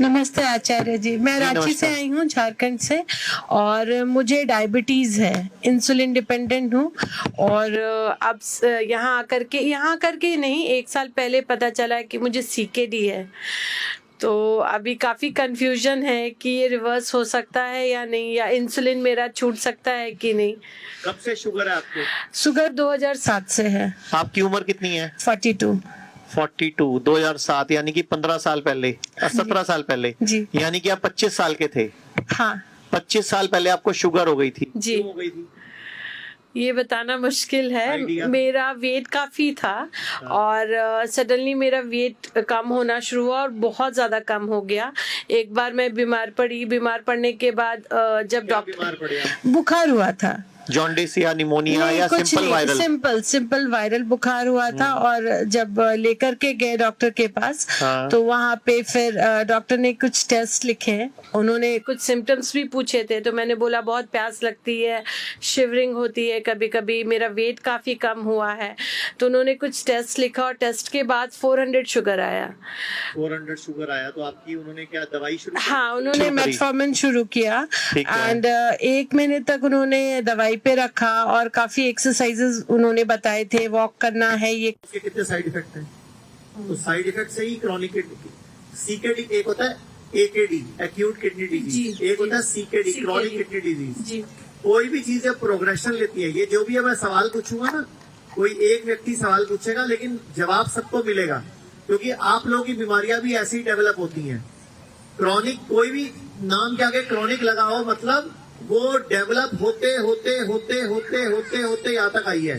नमस्ते आचार्य जी, मैं रांची से आई हूँ, झारखंड से, और मुझे डायबिटीज है, इंसुलिन डिपेंडेंट हूँ। और अब यहाँ आकर के नहीं, 1 साल पहले पता चला कि मुझे सीकेडी है। तो अभी काफी कंफ्यूजन है कि ये रिवर्स हो सकता है या नहीं, या इंसुलिन मेरा छूट सकता है कि नहीं। कब से शुगर है आपको? शुगर 2007 से है। आपकी उम्र कितनी है? 42। 42, 2007 यानी कि 15 साल पहले, 17 साल पहले जी। यानी कि आप 25 साल के थे। हाँ 25 साल पहले आपको शुगर हो गई थी। जी। क्यों हो गई थी? ये बताना मुश्किल है। आइडिया? मेरा वेट काफी था और सडनली मेरा वेट कम होना शुरू हुआ और बहुत ज्यादा कम हो गया। एक बार मैं बीमार पड़ने के बाद जब डॉक्टर, बीमार पड़े आप? बुखार हुआ था, जॉन्डिस या निमोनिया या सिंपल वायरल? सिंपल वायरल बुखार हुआ था। और जब लेकर के गए डॉक्टर के पास, हाँ। तो वहाँ पे फिर डॉक्टर ने कुछ टेस्ट लिखे, उन्होंने कुछ सिम्टम्स भी पूछे थे। तो मैंने बोला बहुत प्यास लगती है, शिवरिंग होती है कभी कभी, मेरा वेट काफी कम हुआ है। तो उन्होंने कुछ टेस्ट लिखा और टेस्ट के बाद 400 शुगर आया। 400 शुगर आया तो आपकी उन्होंने क्या दवाई शुरू की? हाँ, उन्होंने मेटफॉर्मिन शुरू किया एंड 1 महीने तक उन्होंने दवाई पे रखा और काफी एक्सरसाइजेस उन्होंने बताए थे, वॉक करना है। ये उसके कितने साइड इफेक्ट हैं? तो साइड इफेक्ट से ही क्रॉनिक सीकेडी, एक होता है एकेडी एक्यूट किडनी डिजीज, एक होता है सीकेडी क्रॉनिक किडनी डिजीज। कोई भी चीज जब प्रोग्रेशन लेती है, ये जो भी है मैं सवाल पूछूंगा ना, कोई एक व्यक्ति सवाल पूछेगा लेकिन जवाब सबको मिलेगा, क्योंकि आप लोगों की बीमारियां भी ऐसी ही डेवलप होती हैं। क्रॉनिक, कोई भी नाम के आगे क्रॉनिक लगाओ मतलब वो डेवलप होते होते होते होते होते होते यहाँ तक आई है।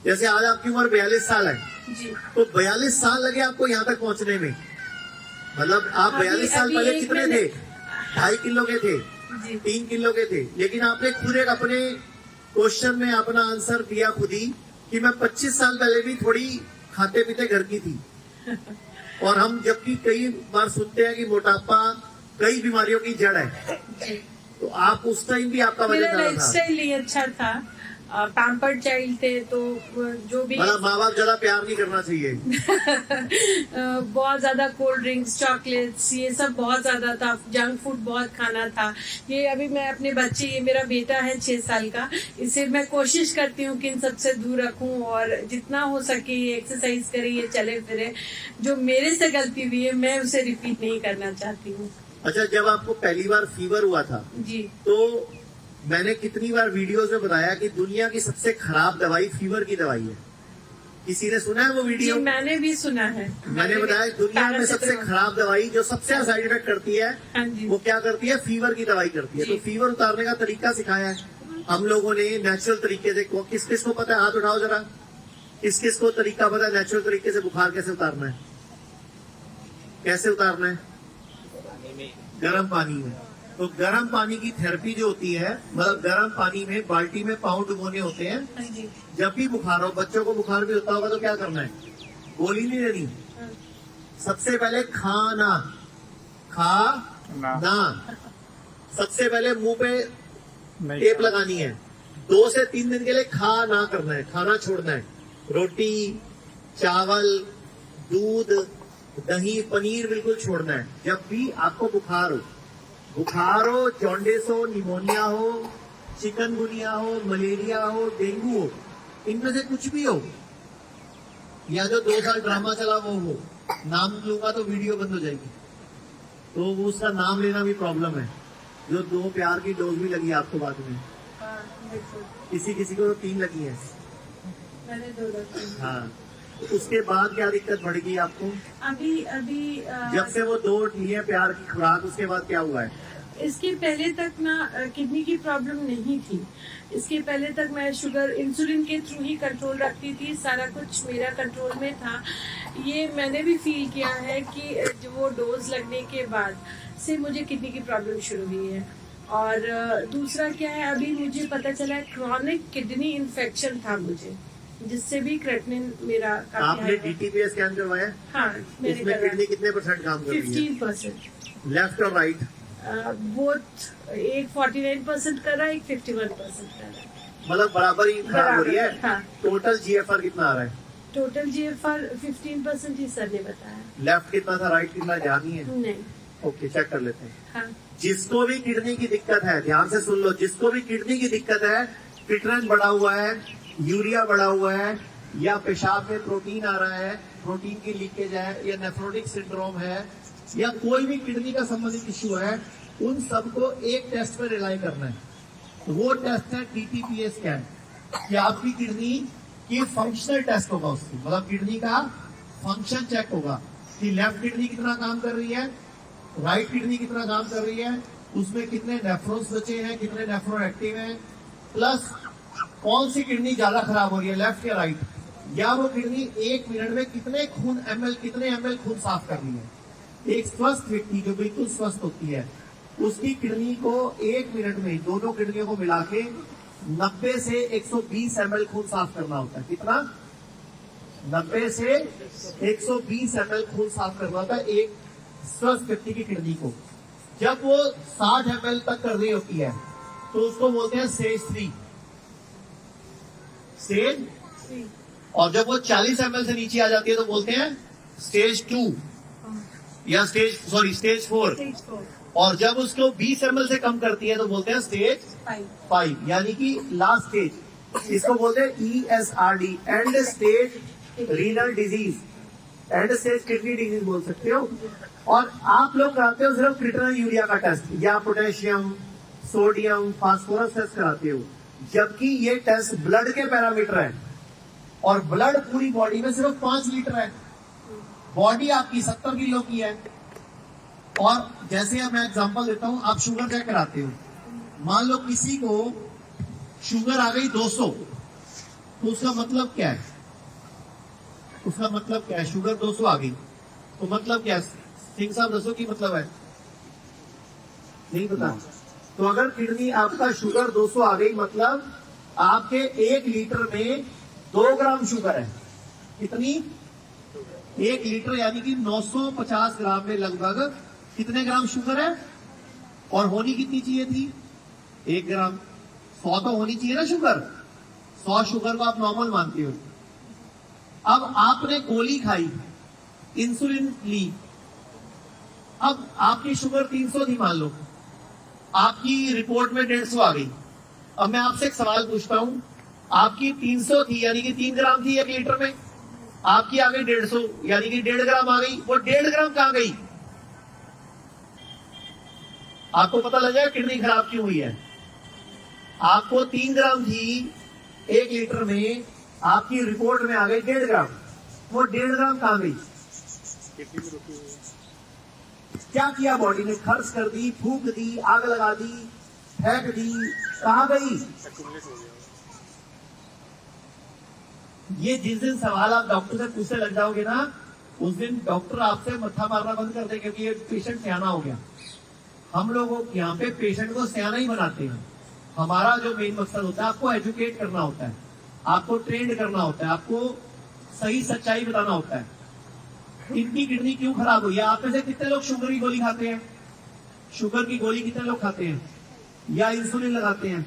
जैसे आज आपकी उम्र 42 साल है जी। तो 42 साल लगे आपको यहाँ तक पहुंचने में। मतलब आप 42 साल पहले कितने थे? 2.5 किलो के थे, 3 किलो के थे, लेकिन आपने खुद एक अपने क्वेश्चन में अपना आंसर दिया खुद ही कि मैं 25 साल पहले भी थोड़ी खाते पीते घर की थी। और हम जबकि कई बार सुनते हैं कि मोटापा कई बीमारियों की जड़ है, तो आप उस टाइम भी आपका वजन ज्यादा था। लाइफस्टाइल ही अच्छा था, पैम्पर्ड चाइल्ड थे, तो जो भी मतलब माँ बाप ज्यादा प्यार नहीं करना चाहिए। बहुत ज्यादा कोल्ड ड्रिंक्स, चॉकलेट्स, ये सब बहुत ज्यादा था, जंक फूड बहुत खाना था। ये अभी मैं अपने बच्चे, ये मेरा बेटा है 6 साल का, इसे मैं कोशिश करती हूँ कि इन सबसे दूर रखूं और जितना हो सके ये एक्सरसाइज करे, ये चले फिरे। जो मेरे से गलती हुई है मैं उसे रिपीट नहीं करना चाहती हूँ। अच्छा, जब आपको पहली बार फीवर हुआ था जी, तो मैंने कितनी बार वीडियोस में बताया कि दुनिया की सबसे खराब दवाई फीवर की दवाई है। किसी ने सुना है वो वीडियो? जी, मैंने भी सुना है। मैंने बताया दुनिया में सबसे खराब दवाई जो सबसे साइड इफेक्ट करती है, वो क्या करती है? फीवर की दवाई करती है। तो फीवर उतारने का तरीका सिखाया है हम लोगों ने नेचुरल तरीके से। किस किस को पता है? हाथ उठाओ जरा। किस किस को तरीका पता है नेचुरल तरीके से बुखार कैसे उतारना है? कैसे उतारना है? गर्म पानी में। तो गर्म पानी की थेरेपी जो होती है, मतलब गर्म पानी में बाल्टी में पाउंड डुबोने होते हैं। जब भी बुखार हो, बच्चों को बुखार भी होता होगा तो क्या करना है? गोली नहीं लेनी, सबसे पहले खाना सबसे पहले मुंह पे टेप लगानी है। 2 से 3 दिन के लिए खाना करना है, खाना छोड़ना है। रोटी, चावल, दूध, दही, पनीर बिल्कुल छोड़ना है। जब भी आपको बुखार हो, जॉन्डिस हो, निमोनिया हो, चिकनगुनिया हो, मलेरिया हो, डेंगू हो, इनमें से कुछ भी हो, या जो 2 साल ड्रामा चला वो हो, नाम लूंगा तो वीडियो बंद हो जाएगी, तो वो उसका नाम लेना भी प्रॉब्लम है। जो 2 प्यार की डोज भी लगी आपको बाद में, किसी किसी को तो 3 लगी है। मैंने 2 लगी। हाँ, तो उसके बाद क्या दिक्कत बढ़ गई आपको? अभी जब से वो 2 लिए प्यार की खुराक, उसके बाद क्या हुआ है? इसके पहले तक ना किडनी की प्रॉब्लम नहीं थी। इसके पहले तक मैं शुगर इंसुलिन के थ्रू ही कंट्रोल रखती थी, सारा कुछ मेरा कंट्रोल में था। ये मैंने भी फील किया है कि जो वो डोज लगने के बाद से मुझे किडनी की प्रॉब्लम शुरू हुई है। और दूसरा क्या है, अभी मुझे पता चला है क्रॉनिक किडनी इन्फेक्शन था मुझे, जिससे भी क्रेटिनिन मेरा काफी आपने DTPA स्कैन करवाया? हाँ, इसमें किडनी कितने % काम कर रही है? 15%। लेफ्ट और राइट? बोथ, एक 49% कर रहा है, एक 51% कर रहा है। मतलब बराबर ही खराब हो रही है। हाँ। टोटल GFR कितना आ रहा है? टोटल GFR 15% ही सर ने बताया। लेफ्ट कितना था, राइट कितना, ध्यान नहीं है? नहीं। ओके, चेक कर लेते हैं। हाँ, जिसको भी किडनी की दिक्कत है, ध्यान से सुन लो, जिसको भी किडनी की दिक्कत है, फिटरेन बढ़ा हुआ है, यूरिया बढ़ा हुआ है, या पेशाब में प्रोटीन आ रहा है, प्रोटीन की लीकेज है, या नेफ्रोटिक सिंड्रोम है, या कोई भी किडनी का संबंधित इश्यू है, उन सबको एक टेस्ट पे रिलाई करना है। वो टेस्ट है टीटीपीए स्कैन, कि आपकी किडनी की फंक्शनल टेस्ट होगा उसकी, मतलब किडनी का फंक्शन चेक होगा कि लेफ्ट किडनी कितना काम कर रही है, राइट किडनी कितना काम कर रही है, उसमें कितने नेफ्रॉन्स बचे हैं, कितने नेफ्रॉन एक्टिव हैं, प्लस कौन सी किडनी ज्यादा खराब हो रही है, लेफ्ट या राइट, या वो किडनी 1 मिनट में कितने एमएल खून साफ कर रही है। एक स्वस्थ व्यक्ति जो बिल्कुल स्वस्थ होती है, उसकी किडनी को 1 मिनट में दोनों किडनियों को मिला के 90 से 120 ml खून साफ करना होता है। कितना? 90 से 120 ml खून साफ करना होता है एक स्वस्थ व्यक्ति की किडनी को। जब वो 60 ml तक कर रही होती है तो उसको बोलते हैं स्टेज 3, स्टेज, और जब वो 40 ml से नीचे आ जाती है तो बोलते हैं स्टेज 2 या स्टेज 4, स्टेज 4, और जब उसको 20 ml से कम करती है तो बोलते हैं स्टेज 5, यानी कि लास्ट स्टेज। इसको बोलते हैं ESRD, and stage renal disease, and stage kidney disease बोल सकते हो। और आप लोग कराते हो सिर्फ क्रिटिनल यूरिया का टेस्ट, या पोटेशियम, सोडियम, फास्फोरस टेस्ट कराते हो, जबकि ये टेस्ट ब्लड के पैरामीटर है, और ब्लड पूरी बॉडी में सिर्फ 5 लीटर है। बॉडी आपकी 70 किलो की है। और जैसे अब मैं एग्जांपल देता हूं, आप शुगर चेक कराते हो, मान लो किसी को शुगर आ गई 200, तो उसका मतलब क्या है? उसका मतलब क्या है? शुगर 200 आ गई तो मतलब क्या है? सिंह साहब 200 की मतलब है नहीं पता। तो अगर किडनी आपका शुगर 200 आ गई, मतलब आपके 1 लीटर में 2 ग्राम शुगर है। कितनी? 1 लीटर यानी कि 950 ग्राम में लगभग कितने ग्राम शुगर है? और होनी कितनी चाहिए थी? 1 ग्राम। 100 तो होनी चाहिए ना शुगर, 100 शुगर को आप नॉर्मल मानते हो। अब आपने गोली खाई, इंसुलिन ली, अब आपकी शुगर 300 थी मान लो, आपकी रिपोर्ट में 150 आ गई। अब मैं आपसे एक सवाल पूछता हूं, आपकी 300 थी यानी कि 3 ग्राम थी 1 लीटर में, आपकी आ गई 150 यानी कि 1.5 ग्राम आ गई। वो 1.5 ग्राम कहां गई? आपको पता लग जाएगा किडनी खराब क्यों हुई है। आपको 3 ग्राम थी 1 लीटर में, आपकी रिपोर्ट में आ गई 1.5 ग्राम। वो 1.5 ग्राम कहां गई? क्या किया बॉडी ने? खर्च कर दी, फूक दी, आग लगा दी, फेंक दी, कहां गई? ये जिस दिन सवाल आप डॉक्टर से पूछने लग जाओगे ना, उस दिन डॉक्टर आपसे मत्था मारना बंद कर दे, क्योंकि ये पेशेंट सियाना हो गया। हम लोग यहाँ पे पेशेंट को सियाना ही बनाते हैं। हमारा जो मेन मकसद होता है, आपको एजुकेट करना होता है, आपको ट्रेंड करना होता है, आपको सही सच्चाई बताना होता है। इनकी किडनी क्यों खराब हुई है? आप में से कितने लोग शुगर की गोली खाते हैं? शुगर की गोली कितने लोग खाते हैं या इंसुलिन लगाते हैं?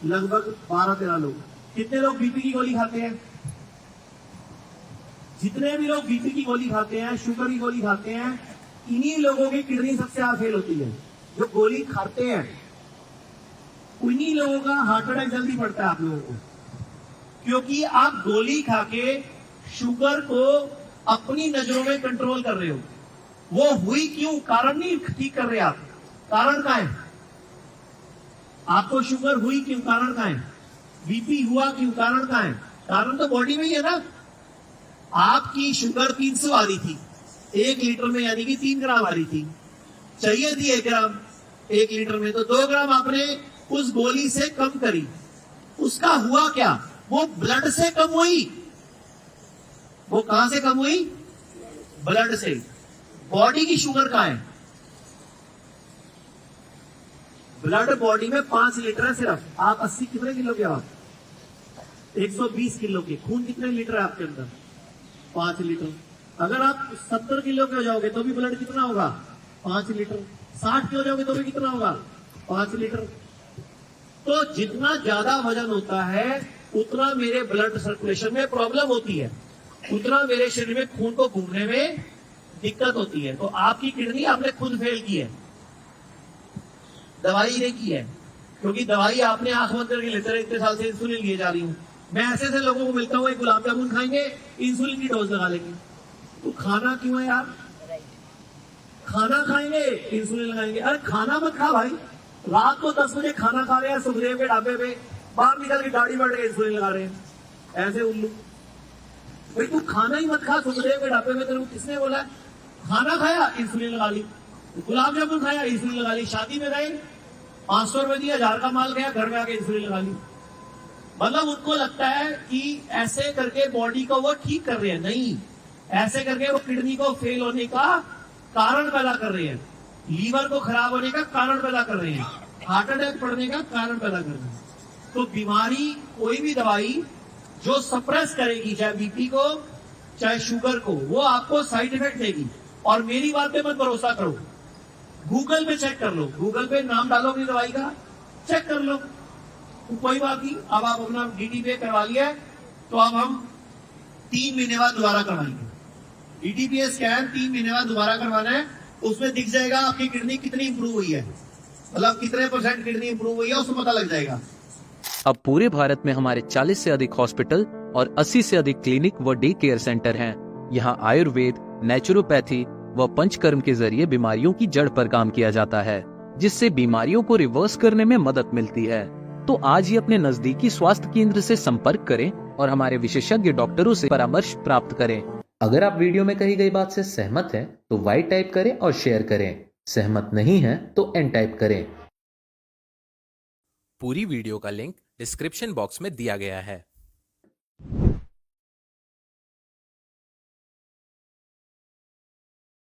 लगभग 12-13 लोग। कितने लोग बीपी की गोली खाते हैं? जितने भी लोग बीपी की गोली खाते हैं, शुगर की गोली खाते हैं, इन्हीं लोगों की किडनी सबसे ज्यादा फेल होती है। जो गोली खाते हैं उन्हीं लोगों का हार्ट अटैक जल्दी पड़ता है आप लोगों को, क्योंकि आप गोली खा के शुगर को अपनी नजरों में कंट्रोल कर रहे हो। वो हुई क्यों? कारण नहीं ठीक कर रहे आप, कारण कहां है? आपको शुगर हुई क्यों? कारण कहां है? बीपी हुआ क्यों? कारण कहां है? कारण तो बॉडी में ही है ना। आपकी शुगर 300 आ रही थी 1 लीटर में, यानी कि 3 ग्राम आ रही थी, चाहिए थी 1 ग्राम 1 लीटर में, तो 2 ग्राम आपने उस गोली से कम करी। उसका हुआ क्या? वो ब्लड से कम हुई। वो कहां से कम हुई? ब्लड से। बॉडी की शुगर कहां है? ब्लड बॉडी में 5 लीटर है सिर्फ। आप 80 कितने किलो के? आप 120 किलो के। खून कितने लीटर है आपके अंदर? 5 लीटर। अगर आप 70 किलो के हो जाओगे तो भी ब्लड कितना होगा? 5 लीटर। 60 के हो जाओगे तो भी कितना होगा? 5 लीटर। तो जितना ज्यादा वजन होता है उतना मेरे ब्लड सर्कुलेशन में प्रॉब्लम होती है, उतना मेरे शरीर में खून को घूमने में दिक्कत होती है। तो आपकी किडनी आपने खुद फेल की है, दवाई नहीं की है, क्योंकि दवाई आपने आंख बंद करके लेते रहे, इतने साल से इंसुलिन लिए जा रही हूँ। मैं ऐसे ऐसे लोगों को मिलता हूँ, एक गुलाब जामुन खाएंगे, इंसुलिन की डोज लगा लेंगे। तो खाना क्यों है यार? खाना खाएंगे, इंसुलिन लगाएंगे। अरे खाना मत खा भाई, रात को 10 बजे खाना खा रहे हैं सुखदेव के ढाबे पे, बाहर निकल के गाड़ी बैठ के इंसुलिन लगा रहे हैं, ऐसे उल्लू। भाई तू खाना ही मत खा, सुखदेव के ढाबे में तेरे को किसने बोला? खाना खाया, इंसुलिन लगा ली। गुलाब जामुन खाया, इंसुलिन लगा ली। शादी में गए, 500 रुपए दिया, 1000 का माल गया, घर में आके इंसुलिन लगा ली। मतलब उनको लगता है कि ऐसे करके बॉडी को वो ठीक कर रहे हैं। नहीं, ऐसे करके वो किडनी को फेल होने का कारण पैदा कर रहे हैं, लीवर को खराब होने का कारण पैदा कर रहे हैं, हार्ट अटैक पड़ने का कारण पैदा कर रहे हैं। तो बीमारी, कोई भी दवाई जो सप्रेस करेगी, चाहे बीपी को चाहे शुगर को, वो आपको साइड इफेक्ट देगी। और मेरी बात पे मत भरोसा करो, गूगल पे चेक कर लो, गूगल पे नाम डालो अपनी दवाई का, चेक कर लो। तो कोई बात नहीं, अब आप अपना डीटी पे करवा लिया है, तो अब हम 3 महीने बाद दोबारा करवाएंगे डीटीपीए स्कैन। 3 महीने बाद दोबारा करवाना है, उसमें दिख जाएगा आपकी किडनी कितनी इंप्रूव हुई है, मतलब कितने % किडनी इंप्रूव हुई है, उसमें पता लग जाएगा। अब पूरे भारत में हमारे 40 से अधिक हॉस्पिटल और 80 से अधिक क्लिनिक व डे केयर सेंटर हैं। यहाँ आयुर्वेद, नेचुरोपैथी व पंचकर्म के जरिए बीमारियों की जड़ पर काम किया जाता है, जिससे बीमारियों को रिवर्स करने में मदद मिलती है। तो आज ही अपने नजदीकी स्वास्थ्य केंद्र से संपर्क करें और हमारे विशेषज्ञ डॉक्टरों से परामर्श प्राप्त करें। अगर आप वीडियो में कही गई बात से सहमत हैं, तो वाई टाइप करें और शेयर करें। सहमत नहीं हैं, तो एन टाइप करें। पूरी वीडियो का लिंक डिस्क्रिप्शन बॉक्स में दिया गया है।